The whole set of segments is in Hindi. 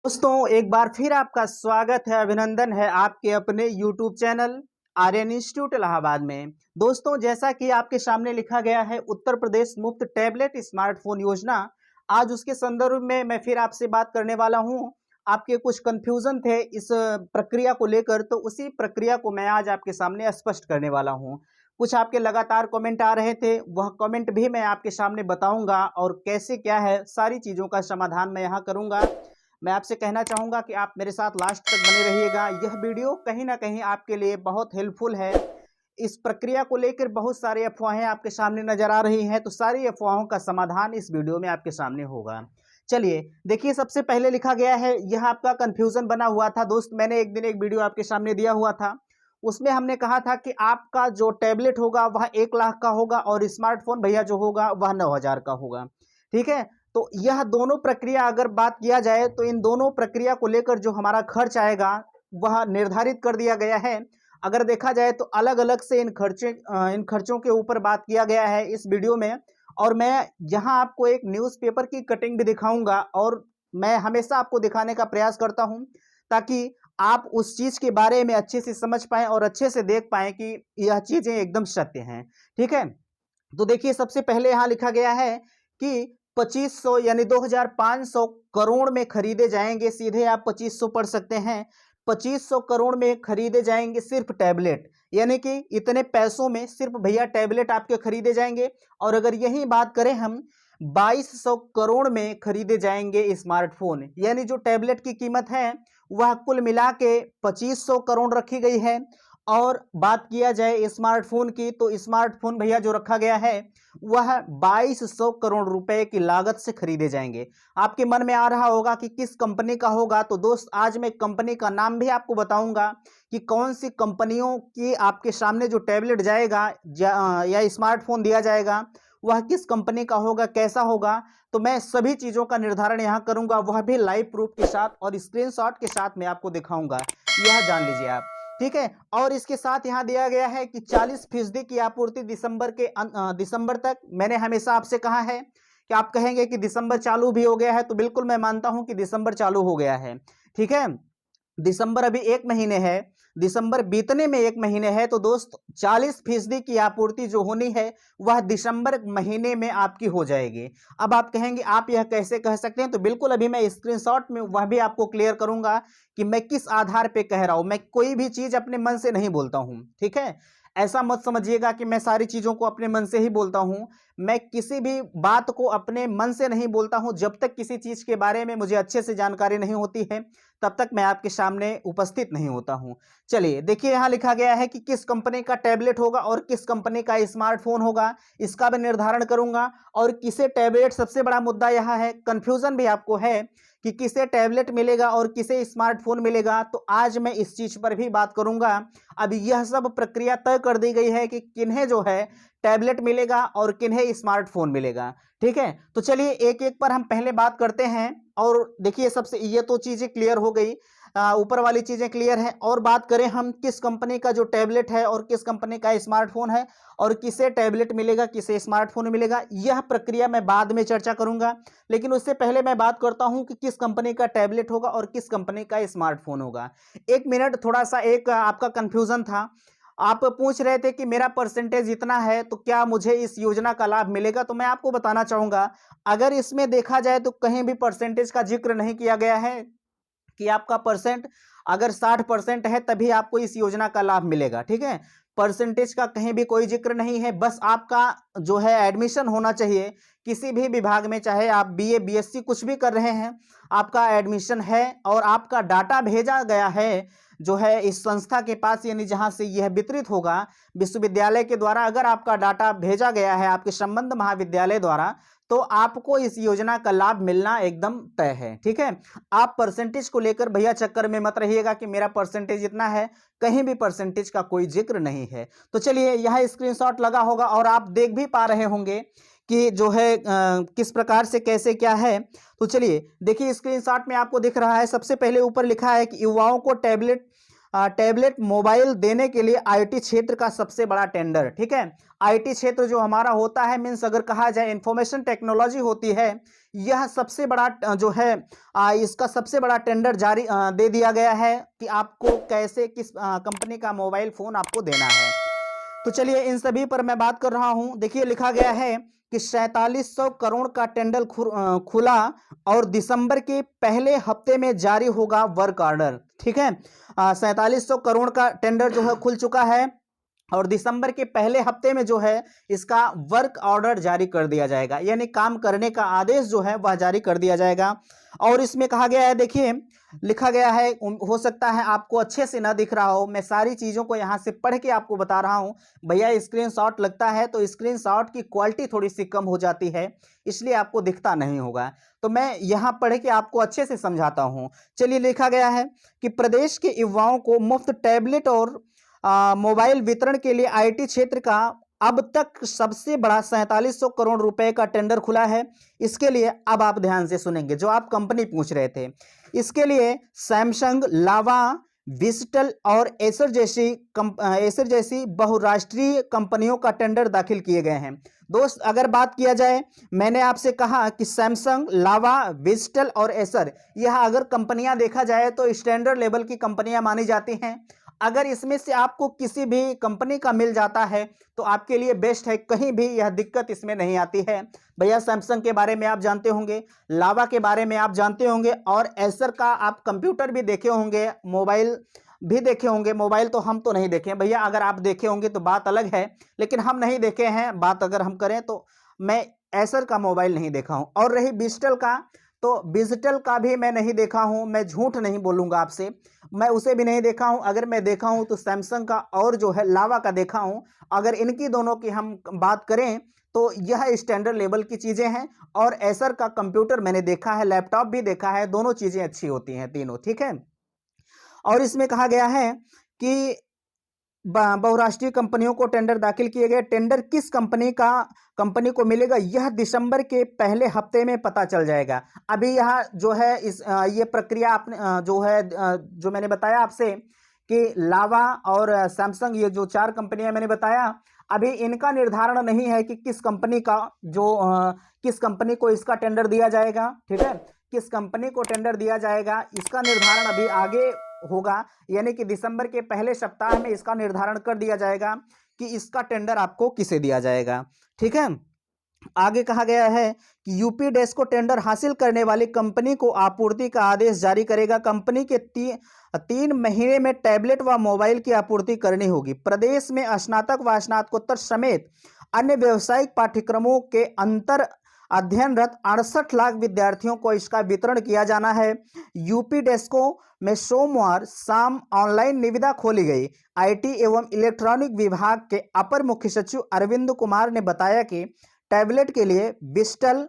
दोस्तों एक बार फिर आपका स्वागत है, अभिनंदन है आपके अपने YouTube channel Aryan institute Allahabad में। दोस्तों जैसा कि आपके सामने लिखा गया है उत्तर प्रदेश मुफ्त टैबलेट स्मार्टफोन योजना, आज उसके संदर्भ में मैं फिर आपसे बात करने वाला हूं। आपके कुछ कंफ्यूजन थे इस प्रक्रिया को लेकर, तो उसी प्रक्रिया को मैं आज आपके सामने स्पष्ट करने वाला हूं। कुछ आपके लगातार कमेंट आ रहे थे, वह कमेंट भी मैं आपके सामने बताऊंगा और कैसे क्या है सारी चीज़ों का समाधान मैं यहाँ करूंगा। मैं आपसे कहना चाहूँगा कि आप मेरे साथ लास्ट तक बने रहिएगा। यह वीडियो कहीं न कहीं आपके लिए बहुत हेल्पफुल है। इस प्रक्रिया को लेकर बहुत सारी अफ़वाहें आपके सामने नज़र आ रही हैं, तो सारी अफ़वाहों का समाधान इस वीडियो में आपके सामने होगा। चलिए, देखिए सबसे पहले लिखा गया है, यह आपका कन्फ्यूज़न बना हुआ था दोस्त। मैंने एक दिन एक वीडियो आपके सामने दिया हुआ था। उसमें हमने कहा था कि आपका जो टैबलेट होगा वह 1 लाख का होगा और स्मार्टफ़ोन भैया जो होगा वह 9,000 का होगा। ठीक है? तो यह दोनों प्रक्रिया अगर बात किया जाए तो इन दोनों प्रक्रिया को लेकर जो हमारा खर्च आएगा वह निर्धारित कर दिया गया है। अगर देखा जाए तो अलग-अलग से इन खर्चों के ऊपर बात किया गया है इस वीडियो में, और मैं यहाँ आपको एक न्यूज़पेपर की कटिंग भी दिखाऊँगा और मैं हमेशा आपको दिखाने का प्रयास करता हूँ ताकि आप उस चीज़ के बारे में अच्छे से समझ पाएँ और अच्छे से देख पाएँ कि यह चीज़ें एकदम सत्य हैं। ठीक है? तो देखिए सबसे पहले यहाँ लिखा गया है कि 2500 यानी 2500 करोड़ में खरीदे जाएंगे। सीधे आप 2500 पढ़ सकते हैं। 2500 करोड़ में खरीदे जाएंगे सिर्फ टैबलेट, यानी कि इतने पैसों में सिर्फ भैया टैबलेट आपके खरीदे जाएंगे। और अगर यही बात करें हम, 2200 करोड़ में खरीदे जाएंगे स्मार्टफोन, यानी जो टैबलेट की कीमत है वह कुल मिला के 2500 करोड़ रखी गई है। और बात किया जाए स्मार्टफोन की, तो स्मार्टफोन भैया जो रखा गया है वह 2200 करोड़ रुपए की लागत से खरीदे जाएंगे। आपके मन में आ रहा होगा कि किस कंपनी का होगा, तो दोस्त आज मैं कंपनी का नाम भी आपको बताऊंगा कि कौन सी कंपनियों की आपके सामने जो टैबलेट जाएगा या स्मार्टफोन दिया जाएगा वह किस कंपनी का होगा, कैसा होगा। तो मैं सभी चीज़ों का निर्धारण यहाँ करूंगा, वह भी लाइव प्रूफ के साथ और स्क्रीनशॉट के साथ मैं आपको दिखाऊंगा। यह जान लीजिए आप। ठीक है? और इसके साथ यहाँ दिया गया है कि 40% की आपूर्ति दिसंबर तक। मैंने हमेशा आपसे कहा है कि आप कहेंगे कि दिसंबर चालू भी हो गया है, तो बिल्कुल मैं मानता हूं कि दिसंबर चालू हो गया है। ठीक है? दिसंबर अभी 1 महीने है, दिसंबर बीतने में 1 महीने है, तो दोस्त 40% की आपूर्ति जो होनी है वह दिसंबर महीने में आपकी हो जाएगी। अब आप कहेंगे आप यह कैसे कह सकते हैं, तो बिल्कुल अभी मैं स्क्रीनशॉट में वह भी आपको क्लियर करूंगा कि मैं किस आधार पे कह रहा हूं। मैं कोई भी चीज अपने मन से नहीं बोलता हूं। ठीक है? ऐसा मत समझिएगा कि मैं सारी चीजों को अपने मन से ही बोलता हूं। मैं किसी भी बात को अपने मन से नहीं बोलता हूं। जब तक किसी चीज के बारे में मुझे अच्छे से जानकारी नहीं होती है तब तक मैं आपके सामने उपस्थित नहीं होता हूं। चलिए देखिए, यहाँ लिखा गया है कि किस कंपनी का टैबलेट होगा और किस कंपनी का स्मार्टफोन होगा, इसका भी निर्धारण करूंगा। और किसे टैबलेट, सबसे बड़ा मुद्दा यह है, कंफ्यूजन भी आपको है कि किसे टैबलेट मिलेगा और किसे स्मार्टफोन मिलेगा, तो आज मैं इस चीज पर भी बात करूंगा। अब यह सब प्रक्रिया तय कर दी गई है कि किन्हें जो है टैबलेट मिलेगा और किन्हें स्मार्टफोन मिलेगा। ठीक है? तो चलिए एक एक पर हम पहले बात करते हैं। और देखिए सबसे ये तो चीजें क्लियर हो गई, ऊपर वाली चीजें क्लियर हैं। और बात करें हम किस कंपनी का जो टैबलेट है और किस कंपनी का स्मार्टफोन है और किसे टैबलेट मिलेगा किसे स्मार्टफोन मिलेगा, यह प्रक्रिया मैं बाद में चर्चा करूंगा। लेकिन उससे पहले मैं बात करता हूं कि किस कंपनी का टैबलेट होगा और किस कंपनी का स्मार्टफोन होगा। 1 मिनट, थोड़ा सा एक आपका कंफ्यूजन था। आप पूछ रहे थे कि मेरा परसेंटेज इतना है तो क्या मुझे इस योजना का लाभ मिलेगा, तो मैं आपको बताना चाहूंगा, अगर इसमें देखा जाए तो कहीं भी परसेंटेज का जिक्र नहीं किया गया है कि आपका परसेंट अगर 60% है तभी आपको इस योजना का लाभ मिलेगा। ठीक है? परसेंटेज का कहीं भी कोई जिक्र नहीं है। बस आपका जो है एडमिशन होना चाहिए किसी भी विभाग में, चाहे आप बीए बीएससी कुछ भी कर रहे हैं, आपका एडमिशन है और आपका डाटा भेजा गया है जो है इस संस्था के पास, यानी जहां से यह वितरित होगा विश्वविद्यालय के द्वारा। अगर आपका डाटा भेजा गया है आपके संबंध महाविद्यालय द्वारा, तो आपको इस योजना का लाभ मिलना एकदम तय है। ठीक है? आप परसेंटेज को लेकर भैया चक्कर में मत रहिएगा कि मेरा परसेंटेज इतना है, कहीं भी परसेंटेज का कोई जिक्र नहीं है। तो चलिए, यह स्क्रीनशॉट लगा होगा और आप देख भी पा रहे होंगे कि जो है किस प्रकार से कैसे क्या है। तो चलिए देखिए, स्क्रीनशॉट में आपको दिख रहा है, सबसे पहले ऊपर लिखा है कि युवाओं को टैबलेट मोबाइल देने के लिए आईटी क्षेत्र का सबसे बड़ा टेंडर। ठीक है? आईटी क्षेत्र जो हमारा होता है, मीन्स अगर कहा जाए इंफॉर्मेशन टेक्नोलॉजी होती है, यह सबसे बड़ा जो है इसका सबसे बड़ा टेंडर जारी दे दिया गया है कि आपको कैसे किस कंपनी का मोबाइल फोन आपको देना है। तो चलिए इन सभी पर मैं बात कर रहा हूं। देखिए लिखा गया है कि 4700 करोड़ का टेंडर खुला और दिसंबर के पहले हफ्ते में जारी होगा वर्क ऑर्डर। ठीक है, 4700 करोड़ का टेंडर जो है खुल चुका है और दिसंबर के पहले हफ्ते में जो है इसका वर्क ऑर्डर जारी कर दिया जाएगा, यानी काम करने का आदेश जो है वह जारी कर दिया जाएगा। और इसमें कहा गया है, देखिए लिखा गया है, हो सकता है आपको अच्छे से ना दिख रहा हो, मैं सारी चीज़ों को यहाँ से पढ़ के आपको बता रहा हूँ। भैया स्क्रीनशॉट लगता है तो स्क्रीनशॉट की क्वालिटी थोड़ी सी कम हो जाती है, इसलिए आपको दिखता नहीं होगा, तो मैं यहाँ पढ़ के आपको अच्छे से समझाता हूँ। चलिए लिखा गया है कि प्रदेश के युवाओं को मुफ्त टैबलेट और मोबाइल वितरण के लिए आईटी क्षेत्र का अब तक सबसे बड़ा 4700 करोड़ रुपए का टेंडर खुला है। इसके लिए अब आप ध्यान से सुनेंगे, जो आप कंपनी पूछ रहे थे, इसके लिए सैमसंग, लावा, विस्टल और एसर जैसी बहुराष्ट्रीय कंपनियों का टेंडर दाखिल किए गए हैं। दोस्त अगर बात किया जाए, मैंने आपसे कहा कि सैमसंग, लावा, विस्टल और एसर, यह अगर कंपनियां देखा जाए तो स्टैंडर्ड लेवल की कंपनियां मानी जाती हैं। अगर इसमें से आपको किसी भी कंपनी का मिल जाता है तो आपके लिए बेस्ट है, कहीं भी यह दिक्कत इसमें नहीं आती है। भैया सैमसंग के बारे में आप जानते होंगे, लावा के बारे में आप जानते होंगे और एसर का आप कंप्यूटर भी देखे होंगे, मोबाइल भी देखे होंगे। मोबाइल तो हम तो नहीं देखे भैया, अगर आप देखे होंगे तो बात अलग है, लेकिन हम नहीं देखे हैं। बात अगर हम करें तो मैं एसर का मोबाइल नहीं देखा हूं। और रही डिजिटल का, तो डिजिटल का भी मैं नहीं देखा हूं, मैं झूठ नहीं बोलूंगा आपसे, मैं उसे भी नहीं देखा हूं। अगर मैं देखा हूं तो सैमसंग का और जो है लावा का देखा हूं। अगर इनकी दोनों की हम बात करें तो यह स्टैंडर्ड लेवल की चीजें हैं। और एसर का कंप्यूटर मैंने देखा है, लैपटॉप भी देखा है, दोनों चीजें अच्छी होती हैं तीनों। ठीक है, और इसमें कहा गया है कि बहुराष्ट्रीय कंपनियों को टेंडर दाखिल किए गए। टेंडर किस कंपनी को मिलेगा, यह दिसंबर के पहले हफ्ते में पता चल जाएगा। अभी यह जो है ये प्रक्रिया आपने जो है जो मैंने बताया आपसे कि लावा और सैमसंग, ये जो 4 कंपनियां मैंने बताया, अभी इनका निर्धारण नहीं है कि किस कंपनी का किस कंपनी को इसका टेंडर दिया जाएगा। ठीक है, किस कंपनी को टेंडर दिया जाएगा इसका निर्धारण अभी आगे होगा, यानी कि दिसंबर के पहले सप्ताह में इसका निर्धारण कर दिया जाएगा कि इसका टेंडर आपको किसे दिया जाएगा। ठीक है, आगे कहा गया है कि यूपी डेस्को टेंडर हासिल करने वाली कंपनी को आपूर्ति का आदेश जारी करेगा। कंपनी के 3 महीने में टैबलेट व मोबाइल की आपूर्ति करनी होगी। प्रदेश में स्नातक व स्नातकोत्तर समेत अन्य व्यावसायिक पाठ्यक्रमों के अंतर अध्ययनरत 68 लाख विद्यार्थियों को इसका वितरण किया जाना है। यूपी डेस्को में सोमवार शाम ऑनलाइन निविदा खोली गई। आईटी एवं इलेक्ट्रॉनिक विभाग के अपर मुख्य सचिव अरविंद कुमार ने बताया कि टैबलेट के लिए विस्टल,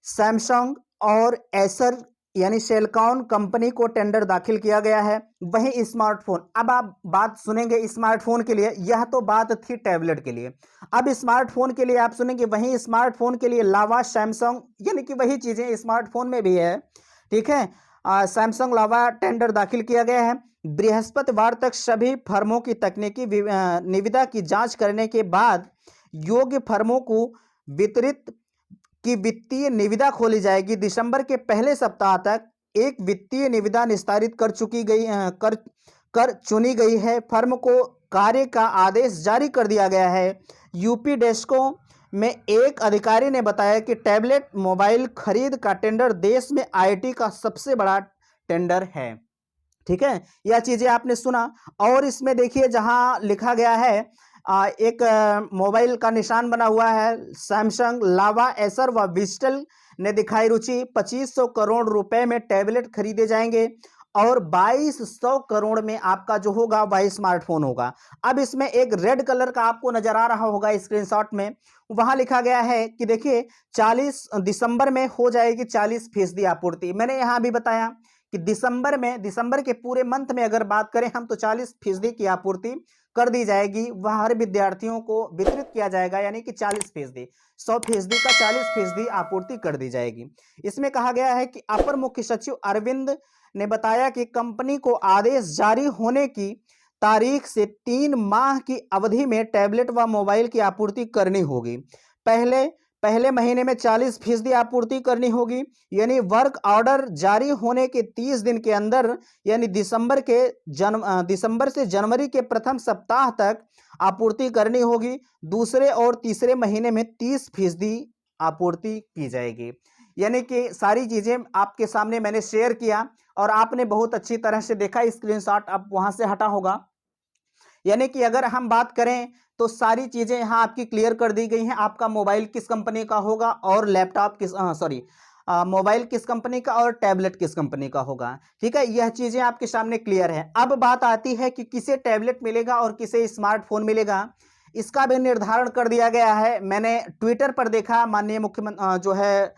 सैमसंग और एसर यानी सेलकॉन कंपनी को टेंडर दाखिल किया गया है। वहीं स्मार्टफोन, अब आप बात सुनेंगे स्मार्टफोन के लिए, यह तो बात थी टैबलेट के लिए, अब स्मार्टफोन के लिए आप सुनेंगे। वहीं स्मार्टफोन के लिए लावा, सैमसंग, यानी कि वही चीजें स्मार्टफोन में भी है। ठीक है, सैमसंग, लावा टेंडर दाखिल किया गया है। बृहस्पतिवार तक सभी फर्मों की तकनीकी निविदा की जांच करने के बाद योग्य फर्मों को वितरित की वित्तीय निविदा खोली जाएगी। दिसंबर के पहले सप्ताह तक एक वित्तीय निविदा निस्तारित कर चुनी गई है। फर्म को कार्य का आदेश जारी कर दिया गया है। यूपी डेस्को में एक अधिकारी ने बताया कि टैबलेट मोबाइल खरीद का टेंडर देश में आईटी का सबसे बड़ा टेंडर है। ठीक है, यह चीजें आपने सुना। और इसमें देखिए जहां लिखा गया है एक मोबाइल का निशान बना हुआ है, सैमसंग, लावा, एसर व विस्टल ने दिखाई रुचि। 2500 करोड़ रुपए में टैबलेट खरीदे जाएंगे और 2200 करोड़ में आपका जो होगा वह स्मार्टफोन होगा। अब इसमें एक रेड कलर का आपको नजर आ रहा होगा स्क्रीनशॉट में, वहां लिखा गया है कि देखिए 40 दिसंबर में हो जाएगी 40% आपूर्ति। मैंने यहां भी बताया कि दिसंबर के पूरे मंथ में अगर बात करें हम तो 40% की आपूर्ति कर दी जाएगी। वह हर विद्यार्थियों को वितरित किया जाएगा, यानी कि 40%, 100% का 40% आपूर्ति कर दी जाएगी। इसमें कहा गया है कि अपर मुख्य सचिव अरविंद ने बताया कि कंपनी को आदेश जारी होने की तारीख से 3 माह की अवधि में टैबलेट व मोबाइल की आपूर्ति करनी होगी। पहले महीने में 40% आपूर्ति करनी होगी, यानी वर्क ऑर्डर जारी होने के 30 दिन के अंदर, यानी दिसंबर से जनवरी के प्रथम सप्ताह तक आपूर्ति करनी होगी। दूसरे और तीसरे महीने में 30% आपूर्ति की जाएगी। यानी कि सारी चीजें आपके सामने मैंने शेयर किया और आपने बहुत अच्छी तरह से देखा, स्क्रीनशॉट आप वहां से हटा होगा। यानी कि अगर हम बात करें तो सारी चीजें यहां आपकी क्लियर कर दी गई हैं। आपका मोबाइल किस कंपनी का होगा और लैपटॉप मोबाइल किस कंपनी का और टैबलेट किस कंपनी का होगा। ठीक है, यह चीजें आपके सामने क्लियर है। अब बात आती है कि किसे टैबलेट मिलेगा और किसे स्मार्टफोन मिलेगा, इसका भी निर्धारण कर दिया गया है। मैंने ट्विटर पर देखा, माननीय मुख्यमंत्री जो है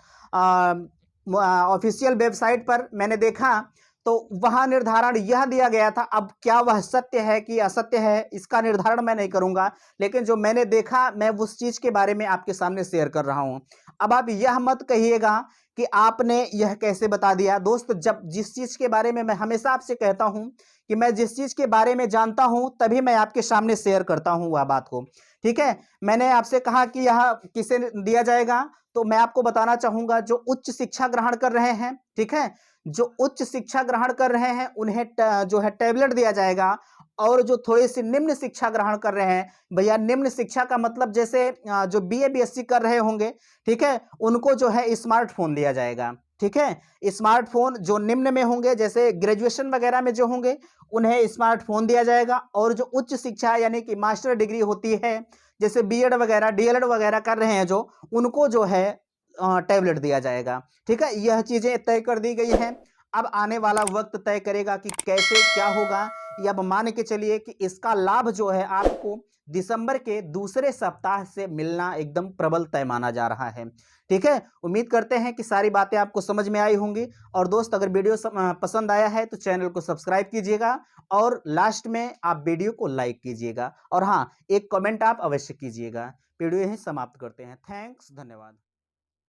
ऑफिशियल वेबसाइट पर मैंने देखा, तो वहां निर्धारण यह दिया गया था। अब क्या वह सत्य है कि असत्य है, इसका निर्धारण मैं नहीं करूंगा, लेकिन जो मैंने देखा मैं उस चीज के बारे में आपके सामने शेयर कर रहा हूं। अब आप यह मत कहिएगा कि आपने यह कैसे बता दिया। दोस्त, जब जिस चीज के बारे में मैं हमेशा आपसे कहता हूं कि मैं जिस चीज के बारे में जानता हूं तभी मैं आपके सामने शेयर करता हूं वह बात को। ठीक है, मैंने आपसे कहा कि यह किसे दिया जाएगा, तो मैं आपको बताना चाहूंगा जो उच्च शिक्षा ग्रहण कर रहे हैं। ठीक है, जो उच्च शिक्षा ग्रहण कर रहे हैं उन्हें जो है टैबलेट दिया जाएगा। और जो थोड़ी सी निम्न शिक्षा ग्रहण कर रहे हैं, भैया निम्न शिक्षा का मतलब जैसे जो बीए बीएससी कर रहे होंगे, ठीक है, उनको जो है स्मार्टफोन दिया जाएगा। ठीक है, स्मार्टफोन जो निम्न में होंगे, जैसे ग्रेजुएशन वगैरह में जो होंगे, उन्हें स्मार्टफोन दिया जाएगा। और जो उच्च शिक्षा यानी कि मास्टर डिग्री होती है, जैसे बीएड वगैरह डीएलएड वगैरह कर रहे हैं जो, उनको जो है टैबलेट दिया जाएगा। ठीक है, यह चीजें तय कर दी गई हैं। अब आने वाला वक्त तय करेगा कि कैसे क्या होगा। ये अब मान के चलिए कि इसका लाभ जो है आपको दिसंबर के दूसरे सप्ताह से मिलना एकदम प्रबल तय माना जा रहा है। ठीक है, उम्मीद करते हैं कि सारी बातें आपको समझ में आई होंगी। और दोस्त, अगर वीडियो पसंद आया है तो चैनल को सब्सक्राइब कीजिएगा और लास्ट में आप वीडियो को लाइक कीजिएगा। और हाँ, एक कमेंट आप अवश्य कीजिएगा। वीडियो यहीं समाप्त करते हैं। थैंक्स, धन्यवाद।